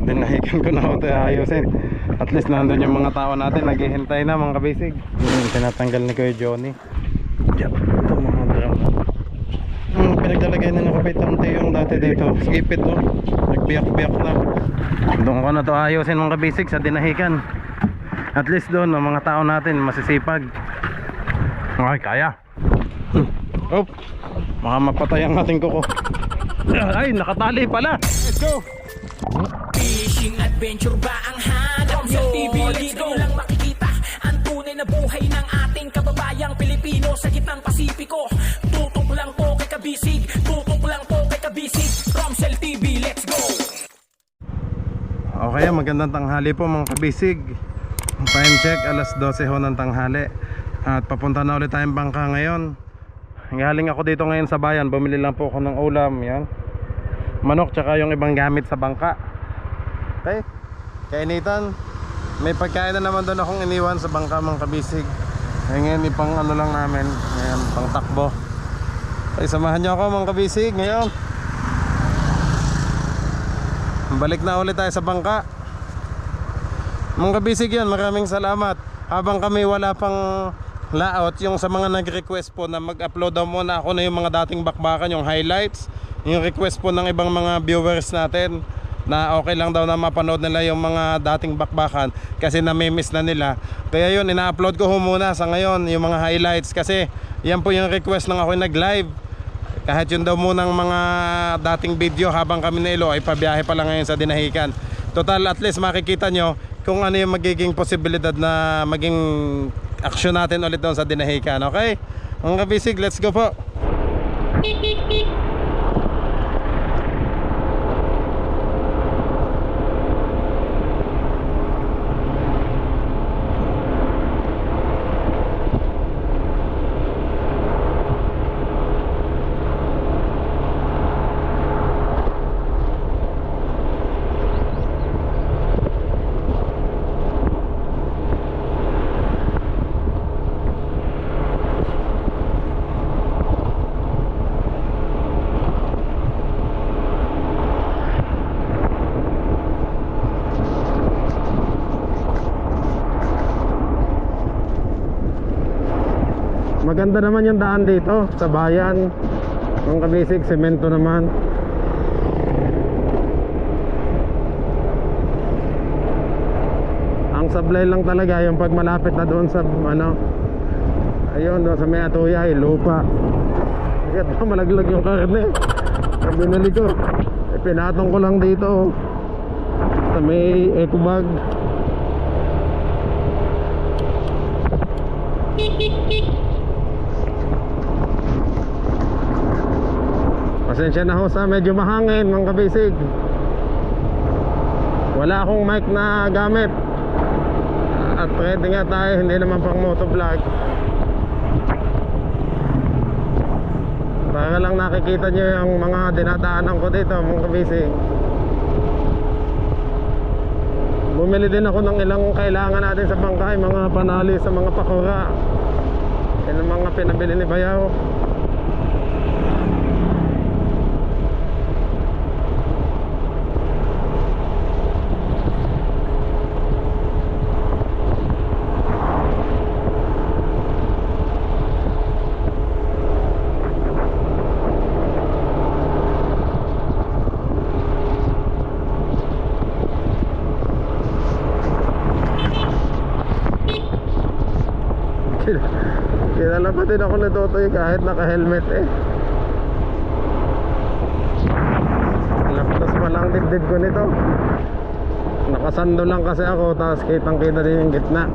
Dinahikan ko na ako ito ayusin. At least nandun yung mga tao natin, naghihintay na mga kabisig. Yun yung tinatanggal ni Kuya Johnny. Diyan, ito mga drum. Pinagdalagay na nakapitante yung dati dito. Skipit oh, nagbiyak-biyak na. Doon ko na to ayusin mga kabisig sa dinahikan. At least doon ang mga tao natin masisipag. Okay, kaya. Oh, baka mapatay ang ating kuko. Ay, nakatali pala. Let's go. Fishing adventure ba ang hanap nyo? TV, let's go lang makikita ang tunay na buhay ng ating kababayang Pilipino sa gitnang Pasipiko. Tutok lang po kay Kabisig, tutok lang po kay Kabisig. Romsel TV, let's go. Okay, magandang tanghali po mga kabisig. Time check, alas 12 ho ng tanghali. At papunta na ulit tayong bangka ngayon. Galing ako dito ngayon sa bayan, bumili lang po ako ng ulam. Yan, manok tsaka yung ibang gamit sa bangka. Okay, kainitan. May pagkain na naman doon akong iniwan sa bangka mga kabisig. Ngayon ipang ano lang namin. Ngayon pang takbo. Okay, samahan nyo ako mga kabisig ngayon. Balik na ulit tayo sa bangka. Mga kabisig yan, maraming salamat. Habang kami wala pang layout, yung sa mga nag-request po na mag-upload daw muna ako na yung mga dating bakbakan, yung highlights. Yung request po ng ibang mga viewers natin na okay lang daw na mapanood nila yung mga dating bakbakan kasi namimiss na nila. Kaya yun, ina-upload ko muna sa ngayon yung mga highlights kasi yan po yung request ng ako nag-live. Kahit yun daw munang mga dating video habang kami na ilo ay pabiyahe pa lang ngayon sa dinahikan. Total, at least makikita nyo kung ano yung magiging posibilidad na maging action natin ulit doon sa dinahikan. Okay? Mga kabisig, let's go po. Maganda naman yung daan dito sa bayan. Ang kabisig, semento naman. Ang sablay lang talaga yung pag malapit na doon sa ano, ayun, doon sa may atuya, lupa. Kaya malaglag yung karne. Ang binili ko, pinatong ko lang dito sa may eco bag. Pasensya na ho sa medyo mahangin mga kabisig. Wala akong mic na gamit. At pwede nga tayo, hindi naman pang motovlog. Para lang nakikita nyo yung mga dinadaanan ko dito mga kabisig. Bumili din ako ng ilang kailangan natin sa bangkay, mga panali sa mga pakura. Yan ang mga pinabili ni Bayaw. Kilala pa din ako na Totoy kahit naka-helmet eh. Laptas pa lang dibdib ko nito. Nakasando lang kasi ako, tapos kitang kita din yung gitna.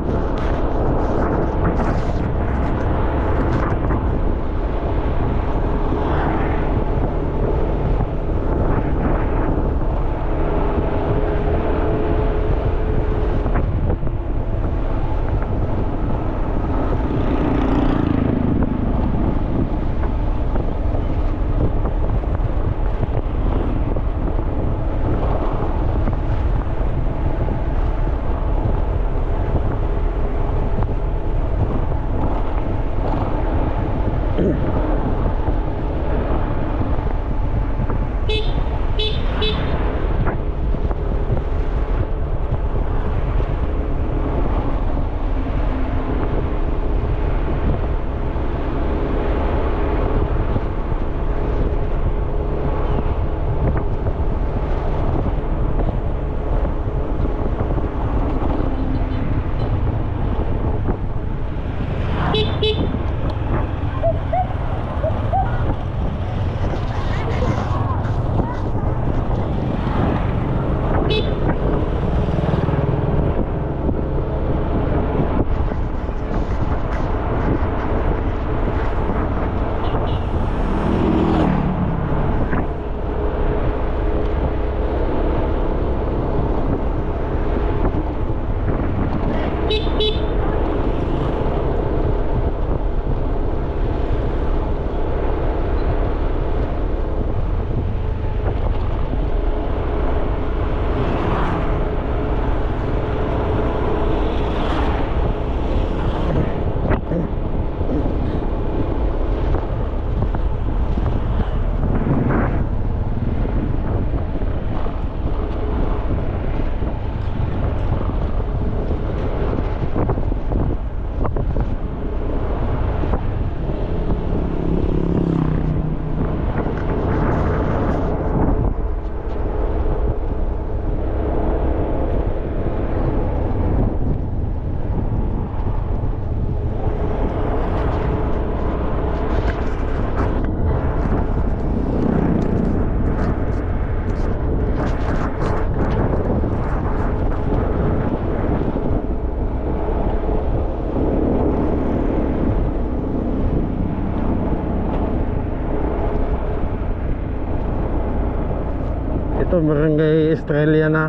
Barangay Estrella na.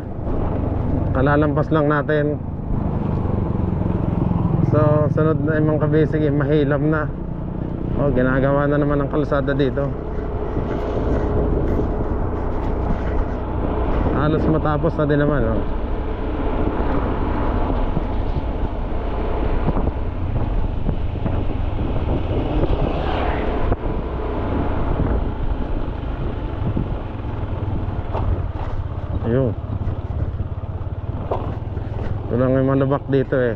Kalalampas lang natin. So sunod na yung mga kabisig, mahilap na. Ginagawa na naman ang kalsada dito. Halos matapos na din naman. Ayun. Ito lang yung malabak dito eh.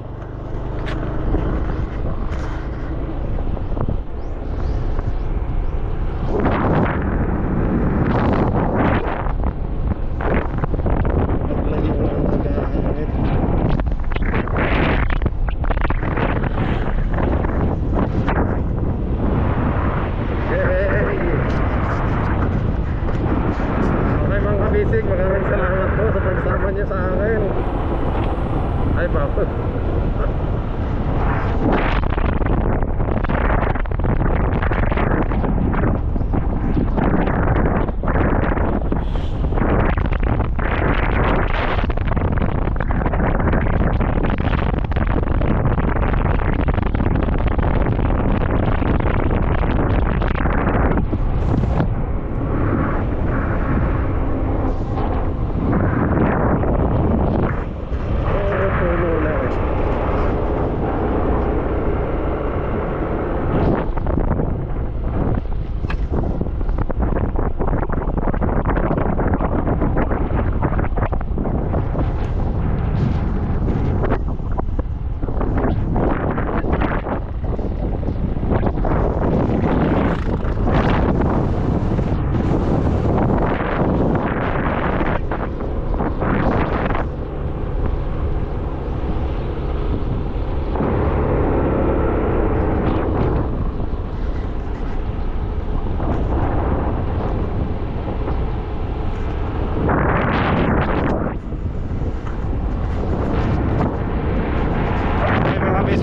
Maraming salamat po sa pagsama niyo sa akin. Ay, papos.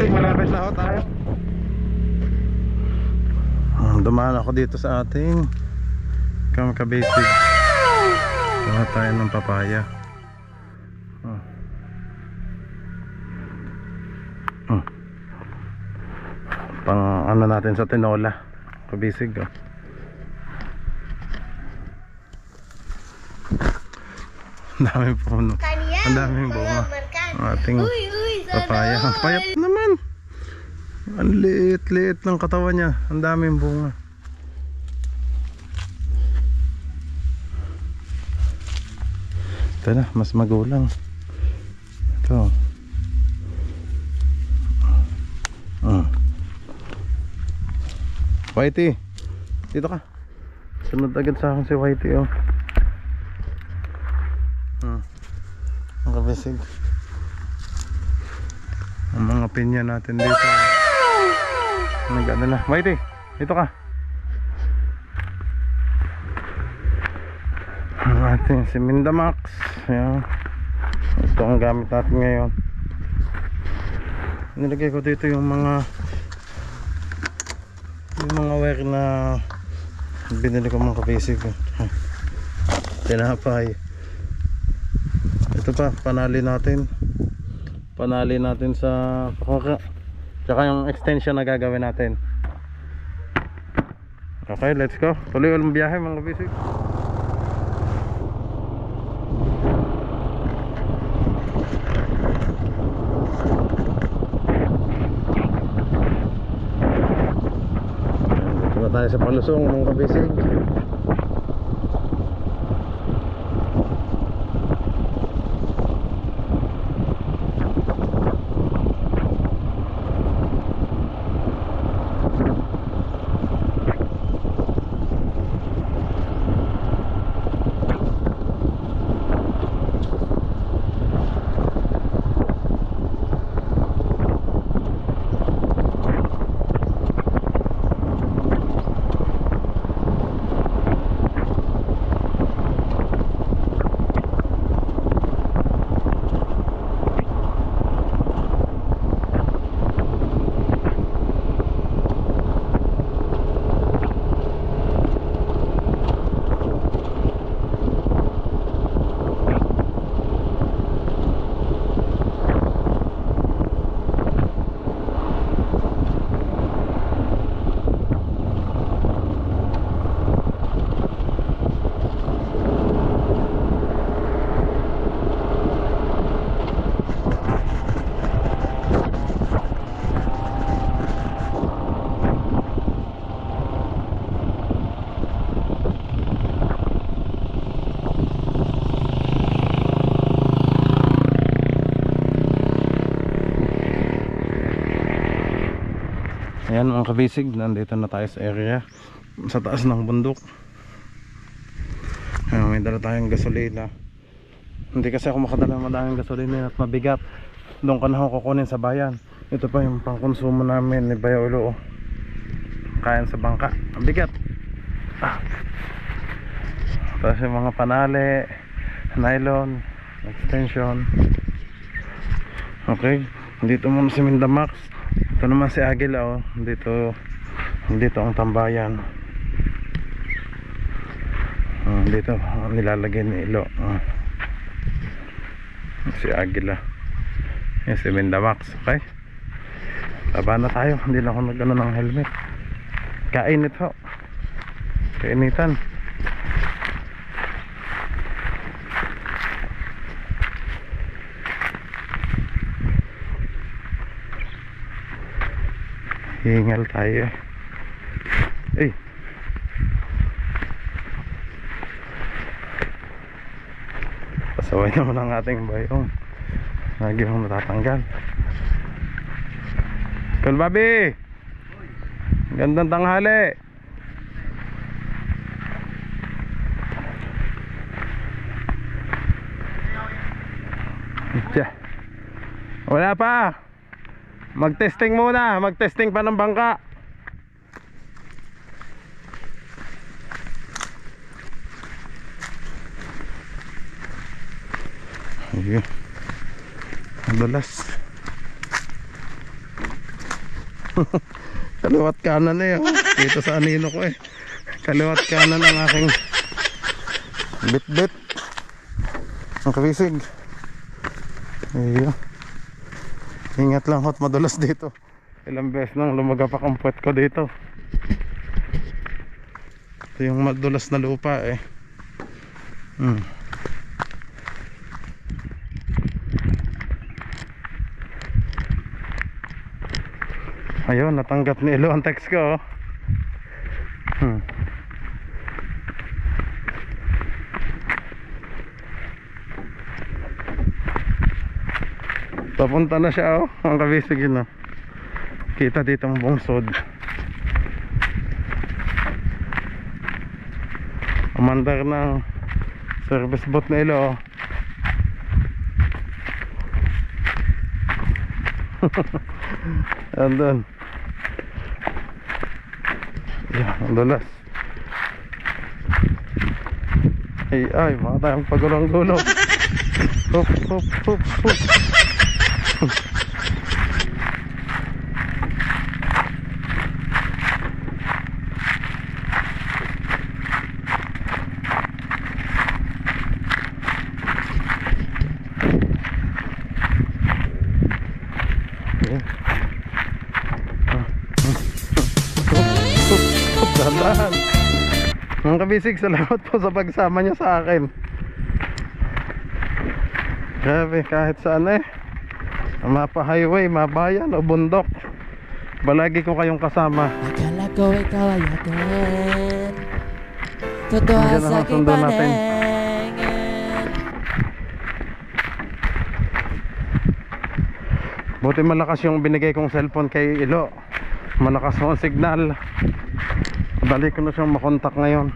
Malapit na ho tayo. Dumaan ako dito sa ating Kabisig. Kuha tayo ng papaya. Pang ano natin sa tinola. Kabisig. Ang daming puno. Ang daming bunga. Ang ating papaya. Ang payat naman. Ang liit-liit ng katawan niya. Ang daming bunga. Ito na, mas magulang. Ito. Whitey, dito ka. Sunod agad sa akin si Whitey. Ang kabisig. Ang mga pinya natin dito. Nag-ano na. Whitey, dito ka. Ang ating si Mindamax. Ayan. Ito ang gamit natin ngayon. Nilagay ko dito yung mga wire na binili ko mga kabisig. Tinapay. Ito pa, panali natin sa pakaka. Tsaka yung extension na gagawin natin. Okay, let's go. Tuloy ulang biyahe mga kabisig. Dito na tayo sa palusong mga kabisig. Ayan mga kabisig, nandito na tayo sa area, sa taas ng bundok. Ayan, may dala tayong gasolina. Hindi kasi ako makadala ng madaming gasolina at mabigat. Doon ka na ako kukunin sa bayan. Ito pa yung pangkonsumo namin ni Bayaulo. Kain sa bangka, ang bigat. Tapos yung mga panali, nylon, extension. Okay, dito muna si Mindamax. Ito naman si Agila, oh. Dito ang tambayan. Dito nilalagay ni Ilo. Si Agila. Yan si Mindamax. Okay, taba na tayo. Hindi na ako nagano ng helmet. Kainit ho. Kainitan. Hingal tayo. Pasaway naman ang ating bayong. Lagi mong natatanggal. Kulbabi, gandang tanghali. Wala pa. Mag-testing muna, mag-testing pa ng bangka. Ayun. Madulas. Kaliwat kanan eh. Dito sa anino ko eh. Kaliwat kanan ang aking bit-bit. Ang kabisig. Ayun. Ingat lang hot, madulas dito. Ilang beses nang lumagapak ang puwet ko dito. Ito yung madulas na lupa eh. Ayun, natanggap ni Ilo ang text ko. Papunta na siya, oh. Ang kabisig yun, oh. Kita dito ang bungsod. Umandar ng service boat na Ilo, oh. Andun. Yan, ang dulas. Ay, mga tayong pagulong-gulong. Hop, hop, hop, hop. Dahan-dahan. Mga kabisig, salamat po sa pagsama niyo sa akin. Grabe, kahit saan eh, mapa highway, mabayan o bundok, balagi ko kayong kasama. Akala ko ikaw ay atin, totoo Nandiyan sa ang aking sundo natin. paningin. Buti malakas yung binigay kong cellphone kay Ilo. Malakas mo ang signal. Dali ko na siyang makontak ngayon.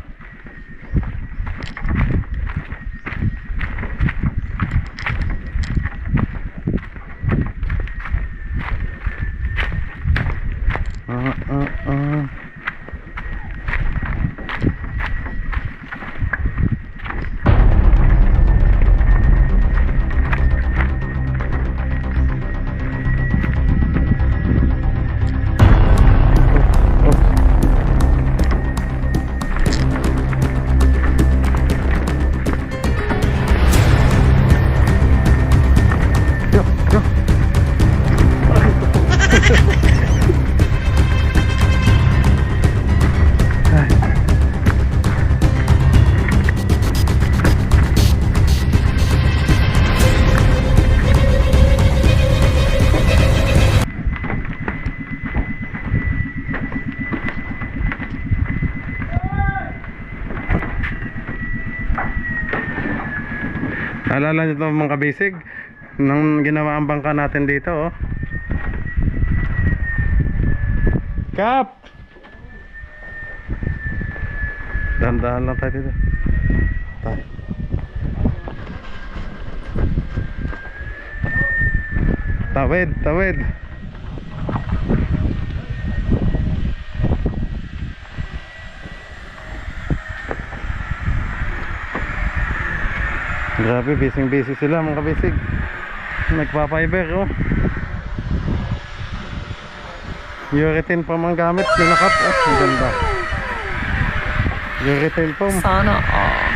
Naalala nyo ito mga kabisig, nang ginawa ang bangka natin dito, oh. Kap! Dahan-dahan lang tayo dito. Tayo. Tawid, tawid. Grabe, busy sila mga kabisig. Nagpa-fiber oh. Urethane pa mga gamit, linakat oh, ang ganda. Urethane pa. Sana all.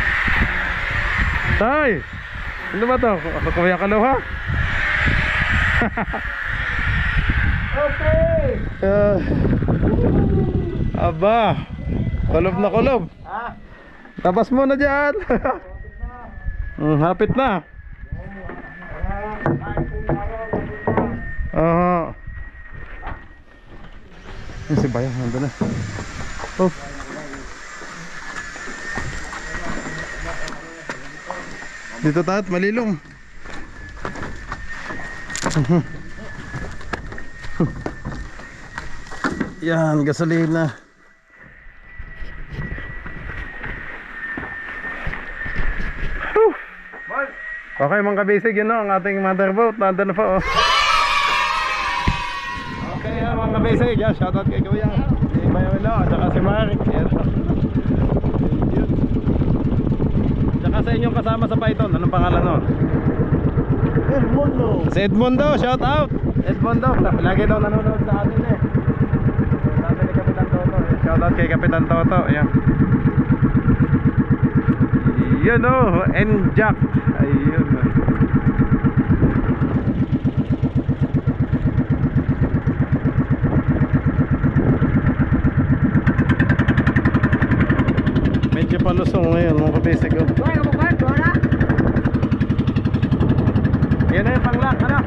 Tay! Ano ba to? Kuya Kaloha? Okay! Aba! Kulob na kulob! Tapas mo na dyan! Hapit na! Aha! Yung si Bayang, nandun na. Oh! Dito tayo, malilong. Yan, gasolina. Okay mga kabisig, yun o, ang ating motherboat. Nandun na po oh. Okay mga kabisig, yan, shoutout kay Kuya. Si Bayawilo, at saka si Marik. Yan. Yun. Tsaka sa inyong kasama sa Python, anong pangalan nun? Edmundo. Si Edmundo, shout out. Edmundo, lagi daw nanonood sa atin eh. Sabi ni Kapitan Toto, shout out kay Kapitan Toto. Ayan. Yun oh, and Jack. Ayun. Medyo palusong ngayon mga kabisig oh. Yan na yung panglock, ano?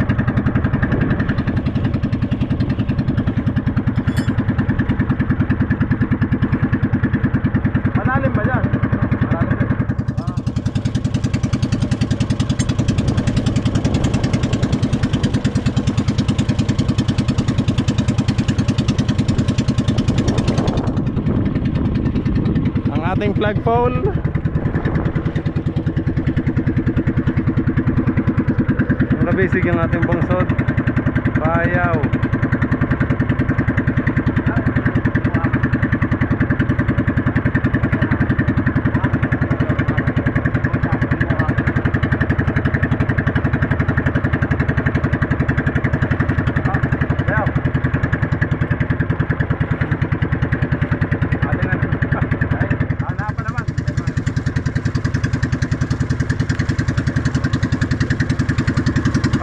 Malalim ba yan? Malalim din. Ang ating flagpole. Basic yung ating bungsod Bayaw.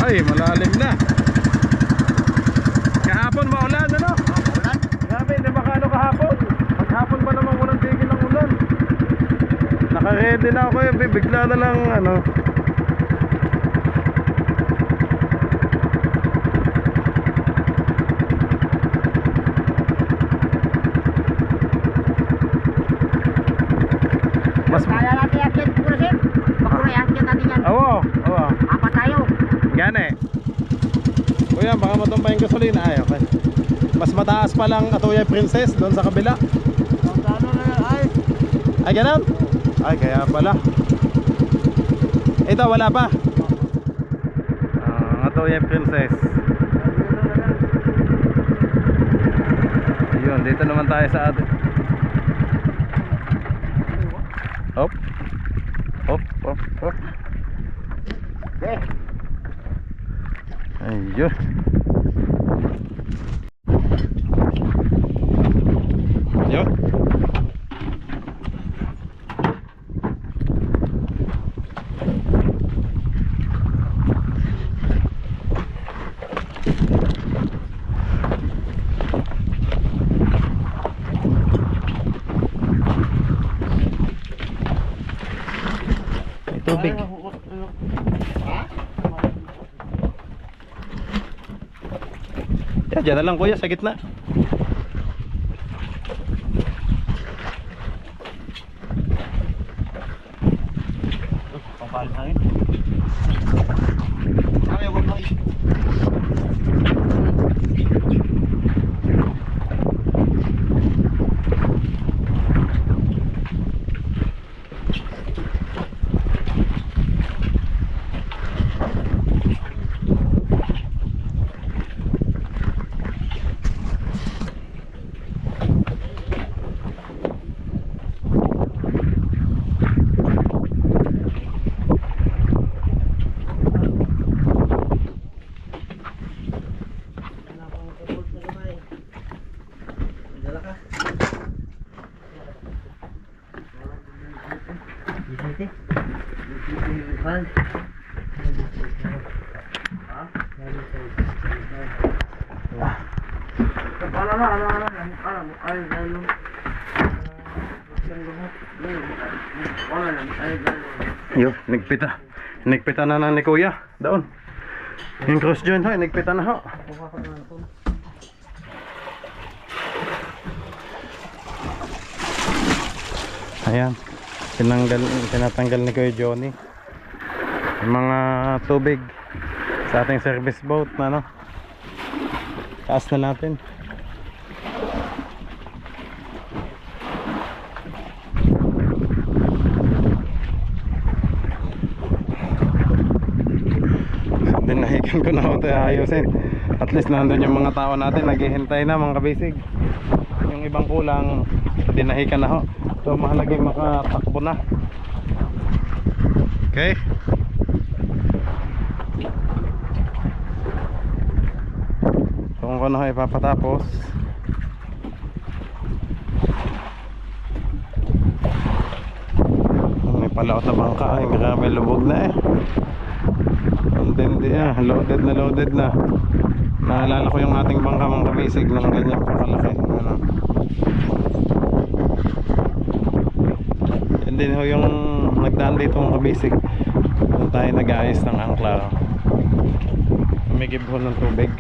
Ay, malalim na. Kahapon maulan, ano? Maulan? Grabe, hindi makano kahapon. Maghapon pa naman walang tigil ng ulan. Naka-ready na ako yun, bigla na lang, ano. Mas Kaya natin yakit puro sir. Bakuro yakit natin yan. Oo, oo. Apat tayo. Gane. Kuya, baka matumpay yung gasolina. Ay, okay. Mas mataas pa lang Atoya Princess doon sa kabila. Ano na yan ay? Ay, ganun? Ay, kaya pala. Ito, wala pa. Atoya Princess. Ayun, dito naman tayo sa atin. Hop. Hop, hop, hop. Okay. Ayun. Ayun. May tubig. Diyan na lang kuya, sa gitna. Papalit na rin. Ayaw ko na rin. Yo, nagpita. Nagpita na ni Kuya. Doon. Yung cross joint ho, nagpita na ho. Ayan. Tinatanggal ni Kuya Johnny yung mga tubig sa ating service boat na ano. Taas na natin. Dinahikan ko na ito ayusin. At least nandun yung mga tao natin naghihintay na mga kabisig. Yung ibang kulang dinahikan na ho. So mahalaga yung makatakbo na. Okay. So kung ano ipapatapos, may palaot na bangka. Ay grabe, lubog na eh. Hindi loaded na. Naalala ko yung ating bangka mga kabisig ng ganyan kakalaki. Ano. And then yung nagdaan dito mga kabisig, doon tayo nag-aayos ng angkla. May gibhon ng tubig.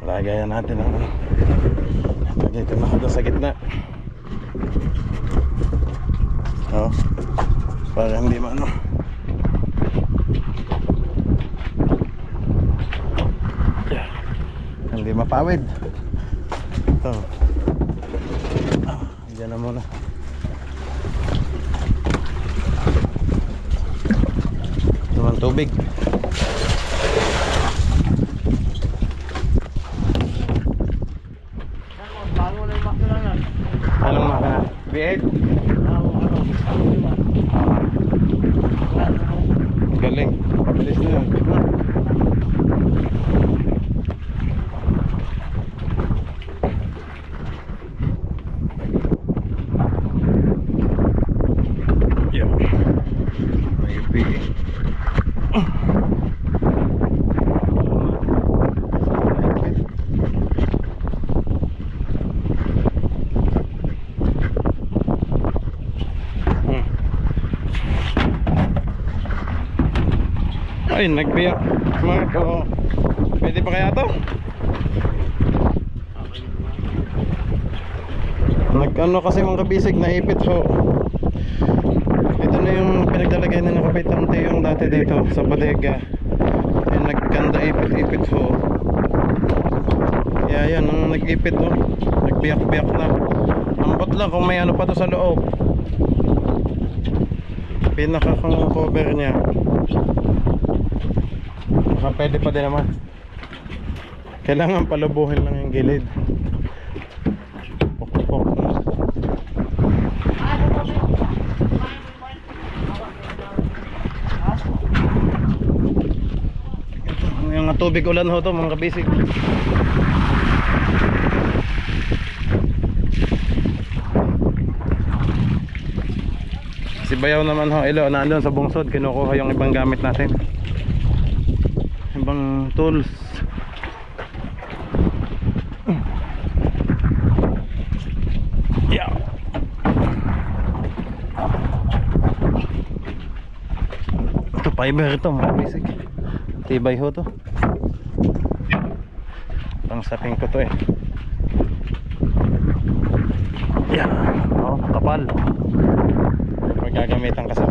Lagayan natin ang lagay ko na ako sa gitna. Para hindi maano. Hindi mapawid. Ito. Diyan na muna. Naman tubig. Anong makina? V8? Galing. Pabilis na yun. Yo. May UP. Ay, nagbiyak. Mark, oh. Pwede pa kaya to? Nag-ano kasi mga kabisig, naipit ho. Ito na yung pinagdalagay na nakapitante yung dati dito sa bodega. Ay, nagkanda ipit-ipit ho. Kaya yan, nung nag-ipit ho, nagbiyak-biyak na. Ambot lang kung may ano pa to sa loob. Pinaka-cover niya. Pwede pa din naman. Kailangan palubuhin lang yung gilid. Pok-pok na. Yung tubig ulan ho to mga kabisig. Si Bayaw naman ho, ilo, nandun sa bungsod, kinukuha yung ibang gamit natin. Ibang tools. Yeah. Ito fiber ito mga basic. Tibay ho to. Pang saping ko to eh. Yeah. Oh, kapal. Magagamitan ka sa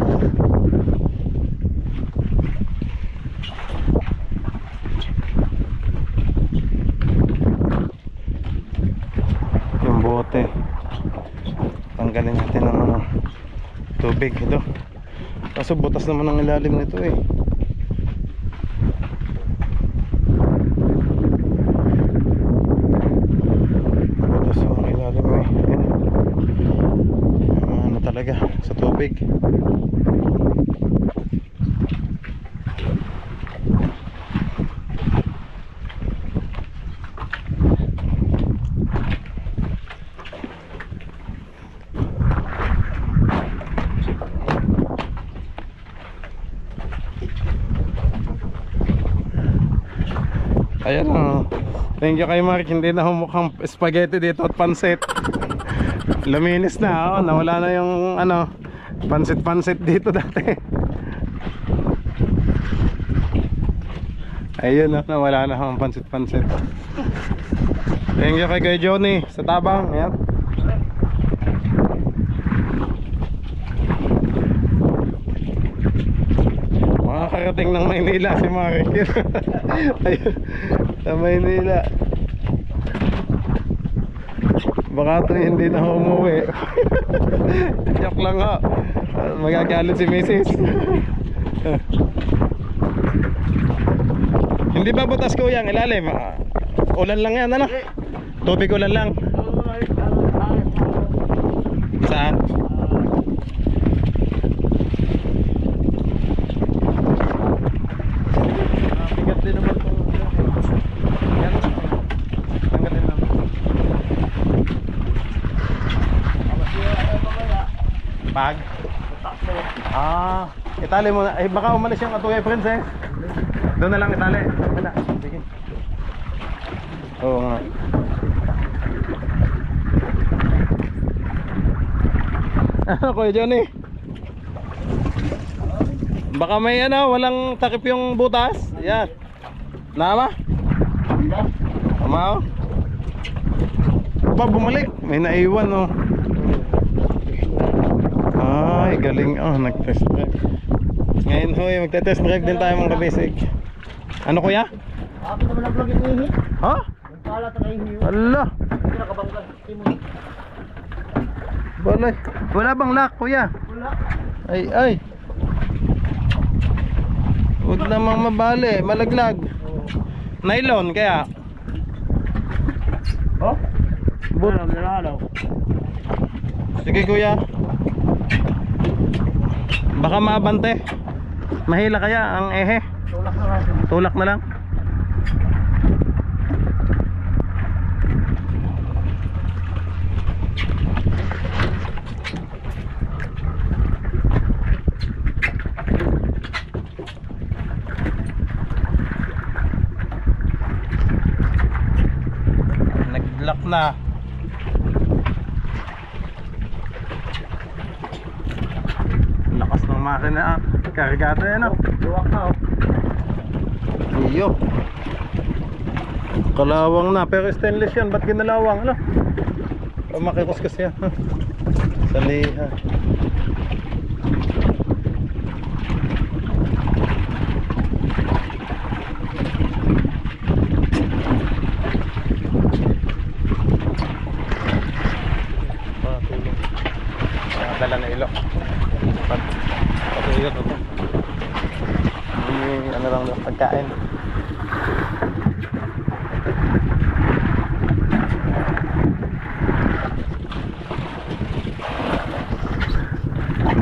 bote. Tanggalin natin ang tubig ito. Kaso butas naman ang ilalim nito eh. Butas ang ilalim eh. Ano talaga sa tubig. Ayan o. Thank you kay Mark. Hindi na mukhang spaghetti dito at pansit. Luminis na, oh. Nawala na yung ano, pansit dito dati. Ayun, oh. Nawala na ang pansit. Thank you kay Johnny sa tabang. Ayan. Makakarating ng Maynila si Mark. Ayun, sa Maynila. Baka ito hindi na umuwi. Joke lang ho. Magagalit si Mrs. Hindi ba butas kuya ang ilalim? Ulan lang yan, ano? Tubig ulan lang. Saan? Bigat din naman itong yan. Tanggalin lang. Pag? Itali mo na. Baka umalis yung atuya friends eh. Doon na lang itali. Wala. Sige. Oo nga. Ano Kuya Johnny? Baka may ano, walang takip yung butas. Ayan. Nama? Tama o? Pa bumalik. May naiwan o. Ay, galing. Oh, nag-test drive. Ngayon ho, magte-test drive din tayo mga kabisig. Ano kuya? Ako naman ang vlog yung ihi. Ha? Nagkala ta kay ihi. Wala. Pinakabangga. Timon. Balay. Wala bang lock kuya? Wala. Ay. Huwag namang mabali, malaglag. Nylon kaya. Oh? Wala nalalaw. Sige kuya. Baka maabante. Mahila kaya ang ehe. Tulak na kasi. Tulak na lang. Nag-lock na. Lakas ng makina. Kargado yan oh. Luwak na oh. Iyo. Kalawang na. Pero stainless yan. Ba't ginalawang? Ano? Makikuskus yan. Saliha. Tulong. Dala na ilo. Patuyo ito. Ano lang daw pagkain.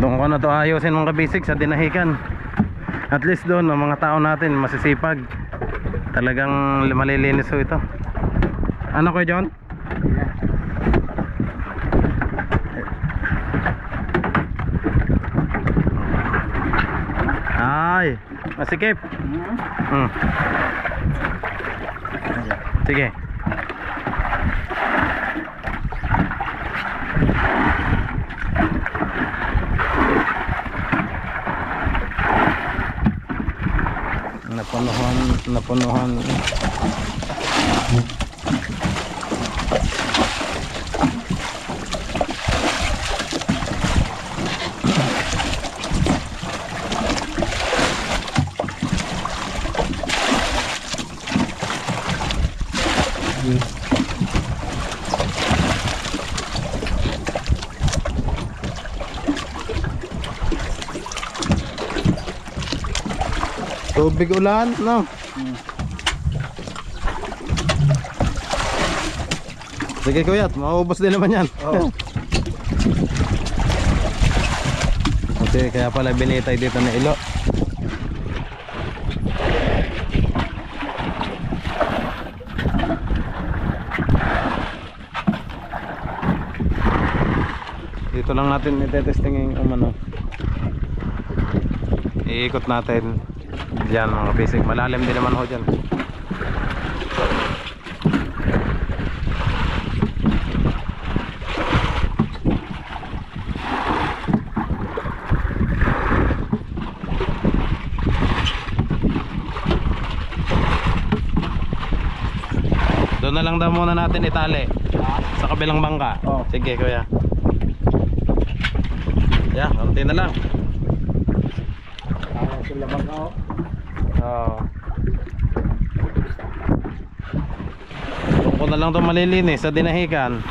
Doon ko na to ayusin mga kabisig sa dinahikan. At least doon ang mga tao natin masisipag. Talagang malilinis ho ito. Ano ko John? Ay, masikip. Sige. Napunuhan. Tubig ulan, no? Sige kuya, maubos din naman yan. Oh. Okay, kaya pala binitay dito na ilo. Dito lang natin itetesting yung ano. Iikot natin diyan mga basic. Malalim din naman ho dyan. na lang daw muna natin itali sa kabilang bangka. Oo. Sige kuya. Yeah, konti na lang. Kaya sila bangka oh. Oo. Doon ko na lang ito malilinis sa dinahikan.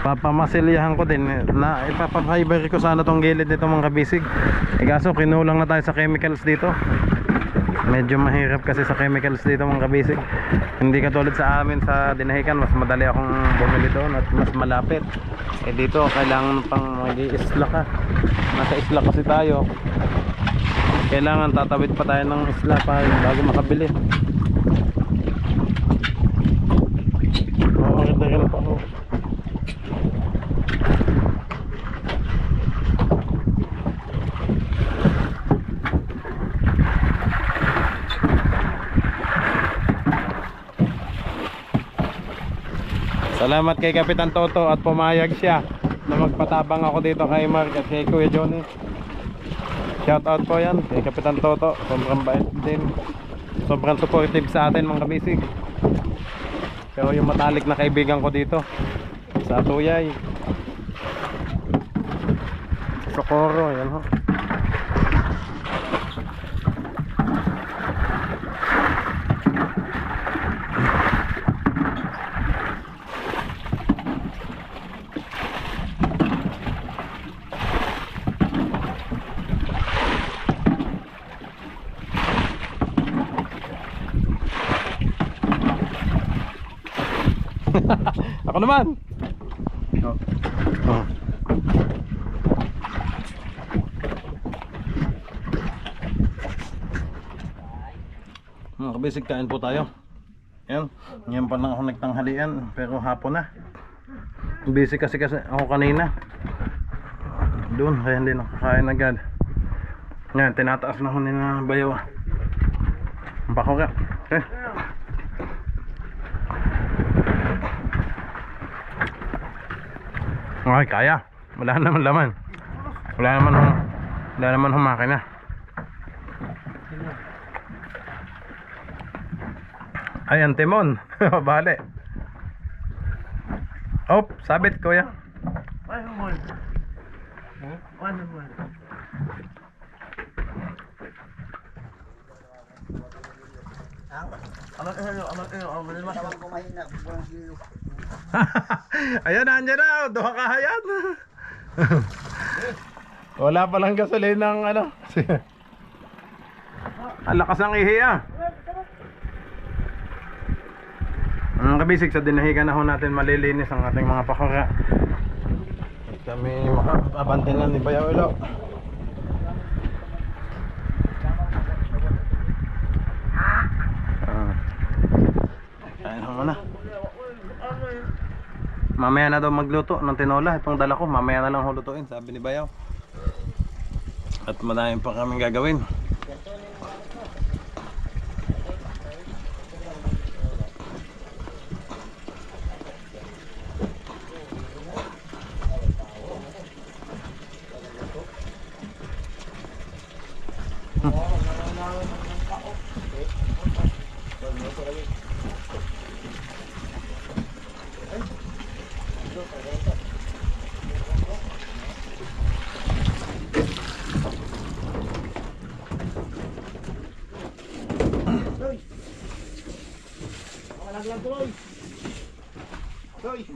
Papamasilyahan ko din na ipapafiber ko sana tong gilid nito mga kabisig. Kaso kinulang na tayo sa chemicals dito. Medyo mahirap kasi sa chemicals dito mga kabisig. Hindi katulad sa amin sa dinahikan, mas madali akong bumili doon at mas malapit. Dito kailangan pang mag-i-isla ka. Nasa isla kasi tayo. Kailangan tatawid pa tayo ng isla pa bago makabili. Oo, ganda pa ako. Salamat kay Kapitan Toto at pumayag siya na magpatabang ako dito kay Mark at kay Kuya Johnny. Shout out po yan kay Kapitan Toto. Sobrang bait din. Sobrang supportive sa atin mga kabisig. Pero yung matalik na kaibigan ko dito sa Tuyay, Socorro, yan ho. Ako naman. Oh. Oh. Mga kabisig, kain po tayo. Yan. Ngayon pa lang ako nagtanghalian, pero hapon na. Busy kasi ako kanina. Doon, kaya hindi nakakain agad. Yan, tinataas na ko nila bayaw. Bako ka. Okay. Ay, kaya. Wala naman laman. Wala naman humaki na. Ay, ang timon. Bale. Op, sabit kuya. Ano mo? Ano mo? Ayan, andyan na. Duha kahayan. Wala palang gasolina ng ano. Ang lakas ng ihi ah. Ang kabisig, sa dinahigan na ho natin malilinis ang ating mga pakura. At kami makabante na ni Bayaw Ilo. Kain ho muna. Mamaya na daw magluto ng tinola. Itong dala ko, mamaya na lang hulutuin, sabi ni Bayaw. At madami pa kaming gagawin.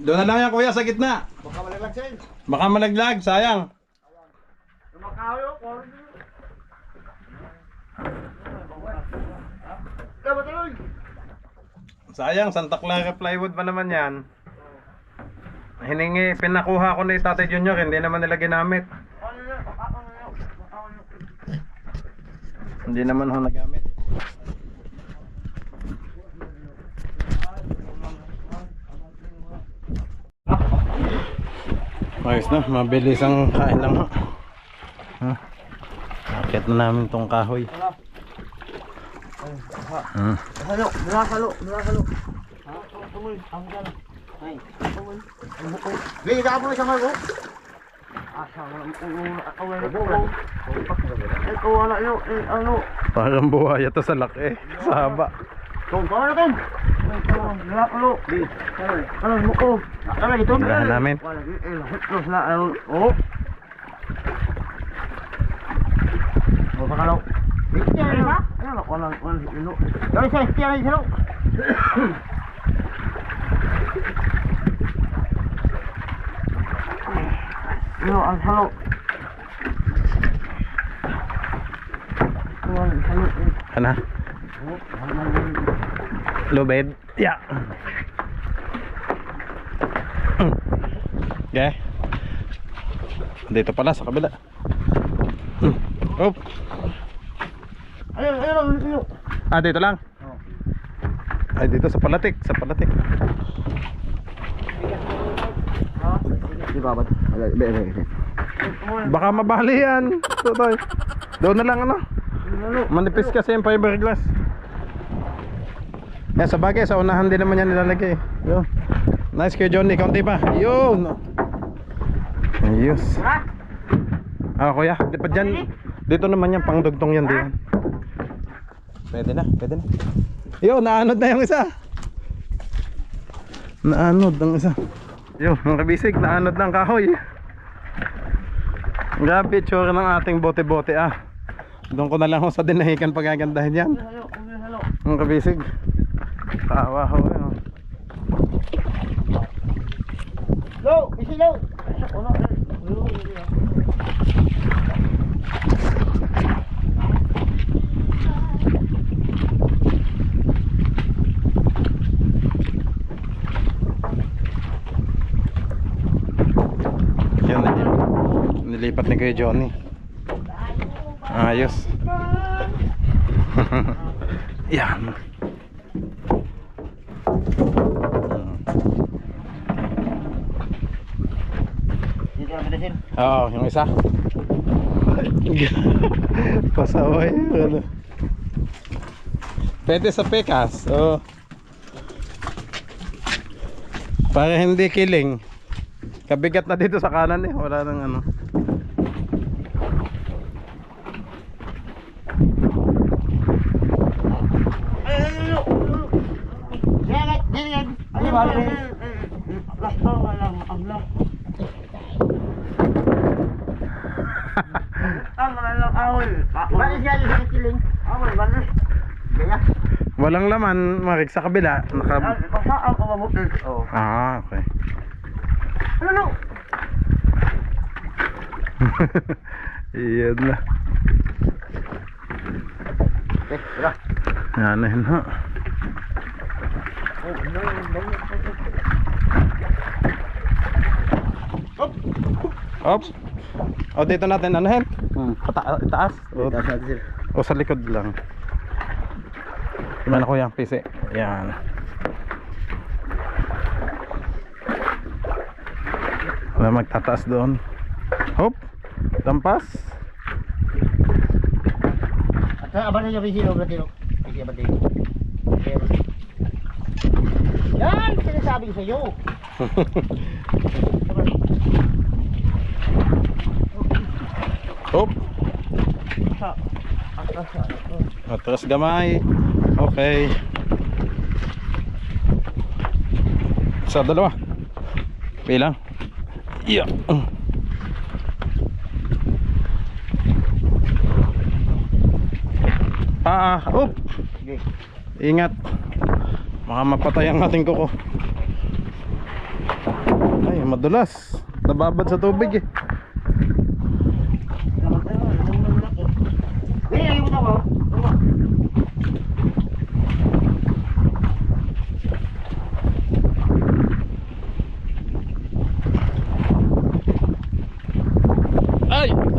Doon na lang yan kuya, sa gitna. Baka malaglag sa'yo. Baka malaglag, sayang. Lumakayo, tuloy. Sayang, Santa Clara plywood pa naman yan. Hiningi, pinakuha ko ni Tatay Junior, hindi naman nila ginamit. Hindi naman ho nagamit. Ayos na, mabilis ang kain lang ho. Akit na namin tong kahoy. Halo, nakahalo. Ha? Tumoy, ang gala. Ay, tumoy. Bigyan ka po ng isang halo. Parang buhaya to sa laki, sa haba. Tong, tama na tong. Nakalo. Ano mo ko? Nakala gito. Lahan namin. Wala hutlos na ano. Oh. Oh, pakalaw. Tiyan na ba? Ano, wala ino. Dali sa tiyan na silo. Yo, ang halo. Ano? Lubid? Yeah. Okay. Dito pala sa kabila. Op. Ayun. Ah, dito lang. Ay, dito sa palatik, Di ba ba? Baka mabali yan. Tutoy. Doon na lang ano. Manipis kasi yung fiberglass. Yan sa bagay, sa unahan din naman yan nilalagay. Yun. Nice kayo Johnny, kaunti pa. Yun. Ayos. Ah, kuya, di pa dyan. Dito naman yan, pangdugtong yan din. Pwede na. Yo, naanod na yung isa. Naanod ang isa. Yo, mga kabisig, naanod na ang kahoy. Grabe, tsura ng ating bote-bote ah. Doon ko na lang sa dinahikan pagagandahin yan. Mga kabisig. Tawa ho yun. Low, isi low. Yan, nilipat ni Kuya Johnny. Ayos. Yan. Oo, yung isa. Pasaway. Ano. Pwede sa pekas. Oo. Para hindi kiling. Kabigat na dito sa kanan eh. Wala nang ano. Walang laman, Marik, sa kabila. Ah, okay. Iyan na. Yan na yun ha. Ops. O dito natin anahin. Itaas. O sa likod lang. Gimana ko yung pisi? Yan. Wala magtataas doon. Hop. Tampas. At abang niyo bisino berarti no. Sige ba dito? Yan, sinasabi ko sa iyo. Hop. Atras gamay. Okay. Sa dalawa. Bilang. Iya. Up. Sige. Ingat. Baka mapatay ang ating kuko. Ay, madulas. Nababad sa tubig eh.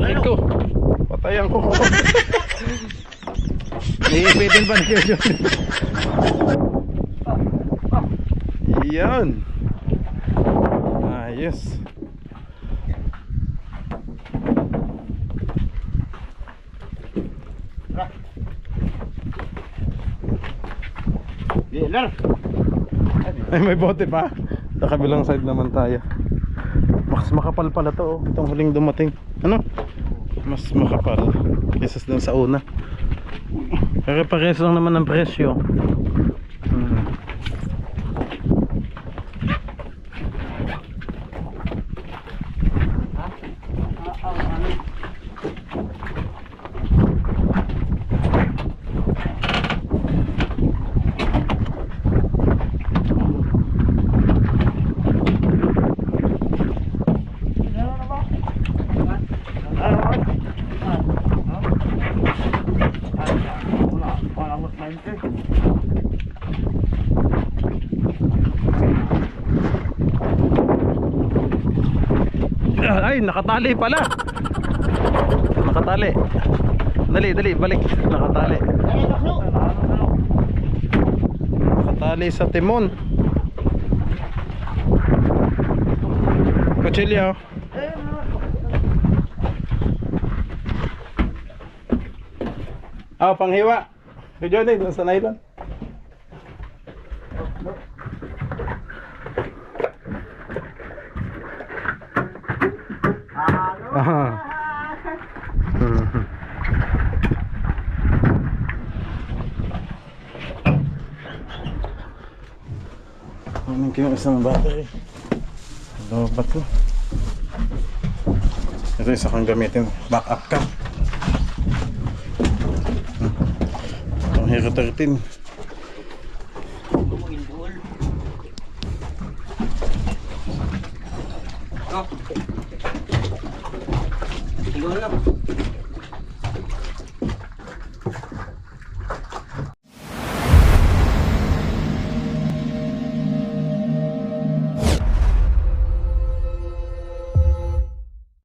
Ay, ko. Patay ang kuko. Iipitin pa niyo yun. Yan. Ayos. Ay, may bote pa. Sa kabilang side naman tayo. Mas makapal pala to, oh. Itong huling dumating. Ano? Mas makapal kaysa dun sa una. Pero parehas lang naman ang presyo. Ay, nakatali pala. Nakatali. Dali, dali, balik. Nakatali. Nakatali sa timon. Kutsilyo. Panghiwa. Kay Johnny, doon sa nylon. Ano yung isang battery? Lobat ko. Ito isa kang gamitin. Backup ka. Ang Hero 13.